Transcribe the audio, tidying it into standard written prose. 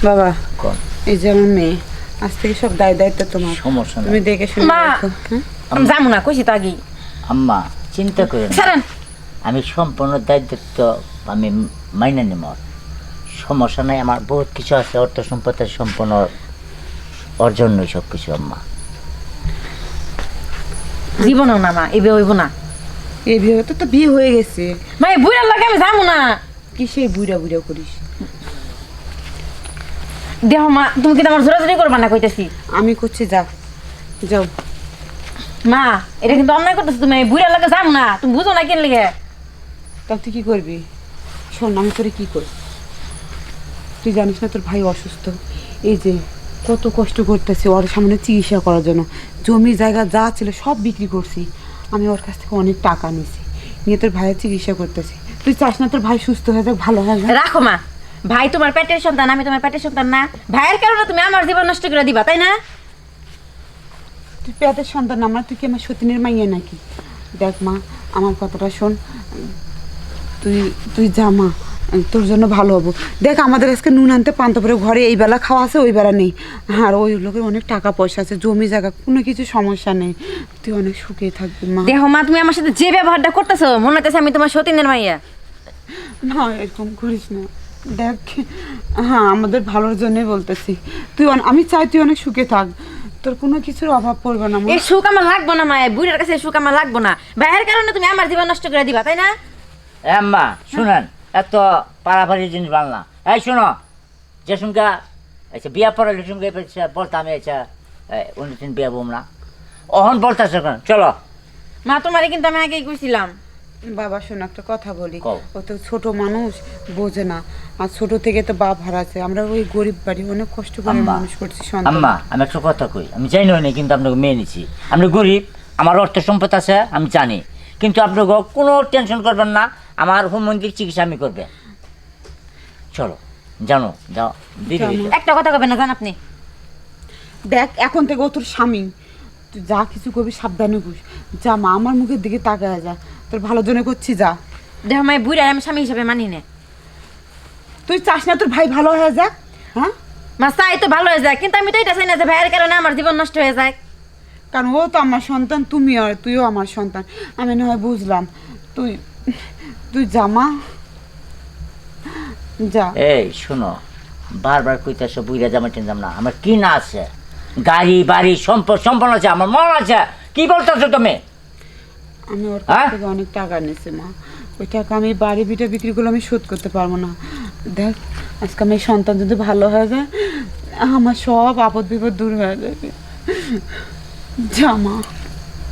বাবা কোন এই যে আমার মেয়ে আজ থেকে সব দায়িত্ব তোমার। সমস্যা তুমি নাই দেখে শুনে মা রাখো, হ্যাঁ? আমি যাবো না কইছি তো আগেই। আম্মা চিন্তা করেন না। ছাড়েন। আমি সম্পূর্ণ দায়িত্ব আমি মাইনে নেব, সমস্যা নাই। আমার বহুত কিছু আছে, অর্থ সম্পদের সম্পূর্ণ অর্জন নই সব কিছু আম্মা। জীবনও না মা এবে হইব না। এই বিয়ে তো বিয়ে হয়ে গেছে, মা এই বুড়ার লাগে আমি যাবো না। কিসের বুড়া বুড়া করিস? দেহ মা তুমি কি আমার জোরাজোরি করবা না কইতেছি। আমি করছি, যা যাও। মা এটা কিন্তু অন্যায় করতেছি, তুমি এই বুড়ার লাগে যাবো না, তুমি বুঝো না কেন লিগে। তা তুই কি করবি? শোন, আমি তোরে কি করি তুই জানিস না? তোর ভাই অসুস্থ, এই যে কত কষ্ট করতেছি ওর সামনে চিকিৎসা করার জন্য। জমি জায়গা যা ছিল সব বিক্রি করছি, আমি ওর কাছ থেকে অনেক টাকা নিয়েছি, নিয়ে তোর ভাইয়ের চিকিৎসা করতেছি। তুই চাস না তোর ভাই সুস্থ হয়ে যাক, ভালো হয়ে যাক? রাখো মা, ভাই তোমার পেটের সন্তান, আমি তোমার পেটের সন্তান না। ভাইয়ের কারণে তুমি আমার জীবন নষ্ট করে দিবা, তাই না? তুই পেটের সন্তান আমার, তুই কি আমার সতীনের মাইয়া নাকি? দেখ মা, আমার কথাটা শোন, তুই তুই যা মা, তোর জন্য ভালো হবো। দেখ আমাদের আজকে নুন আনতে পান্তা করে ঘরে এই বেলা খাওয়া আছে, ওই বেলা নেই। আর ওই লোকের অনেক টাকা পয়সা আছে, জমি জায়গা, কোনো কিছু সমস্যা নেই। তুই অনেক সুখে থাকবি মা। দেখো মা তুমি আমার সাথে যে ব্যবহারটা করতেছো মনে হইতেছে আমি তোমার সতীনের মাইয়া। না এরকম করিস না। দেখ, হ্যাঁ আমাদের ভালোর জন্যই বলতেছি। আমি চাই তুই অনেক সুখে থাক, তোর কোনো কিছুর অভাব পড়বে না মা। এই সুখ আমার লাগবো না মা, বুড়ির কাছে এই সুখ আমার লাগবো না। ভাইয়ের কারণে তুমি আমার জীবন নষ্ট করে দিবা, তাই না? আম্মা শুনেন, এত পাড়াপাড়ি জিনিস ভালো না। এই শোনো, যে সঙ্গে আচ্ছা বিয়া পড়ালে সঙ্গে বলতাম আমি আচ্ছা অন্যদিন বিয়া বম না, অহন বলতেছে কেন? চলো। মা তোমারে কিন্তু আমি আগেই কইছিলাম। বাবা শোন, একটা কথা বলি, কও। ও তো ছোট মানুষ, বোঝে না। আর ছোট থেকে তো বাপ হারাছে, আমরা ওই গরিব বাড়ি অনেক কষ্ট করে আম্মা মানুষ করছি সন্তান। আম্মা আমি একটা কথা কই, আমি জানি না কিন্তু আপনাকে মেনে নিছি। আমরা গরিব, আমার অর্থ সম্পদ আছে আমি জানি, কিন্তু আপনাকে কোনো টেনশন করবেন না, আমার হোম মন্দির চিকিৎসা আমি করবে। চলো জানো, যাও দিদি। জানো। একটা কথা কবেন না জান আপনি। দেখ এখন থেকে ও তোর স্বামী, তুই যা কিছু করবি সাবধানে ঘুষ। যা মা, আমার মুখের দিকে তাকায় যা, তোর ভালো জন্য করছি, যা। দেখো মা বুড়া আমি স্বামী হিসাবে মানি না। তুই চাস না তোর ভাই ভালো হয়ে যাক? হ্যাঁ, মা চাই তো ভালো হয়ে যায়, কিন্তু আমি তো এটা চাই না যে ভাইয়ের কারণে আমার জীবন নষ্ট হয়ে যায়। কারণ ও তো আমার সন্তান, তুইও আমার সন্তান। আমি না হয় বুঝলাম, তুই তুই যা মা, যা। এই শোনো, বারবার কইতেছো বুইরা জামা টেনজাম না, আমার কি না আছে, গাড়ি বাড়ি সম্পদ সম্পন্ন আছে, আমার মন আছে, কি বলতেছো তুমি? আমি ওর কাছ হ্যাঁ? থেকে অনেক টাকা নিয়েছি মা, ওই টাকা আমি বাড়ি ভিটা বিক্রি করলে আমি শোধ করতে পারবো না। দেখ আজকে আমার এই সন্তান যদি ভালো হয়ে যায়, আমার সব আপদ বিপদ দূর হয়ে যাবে। যা মা।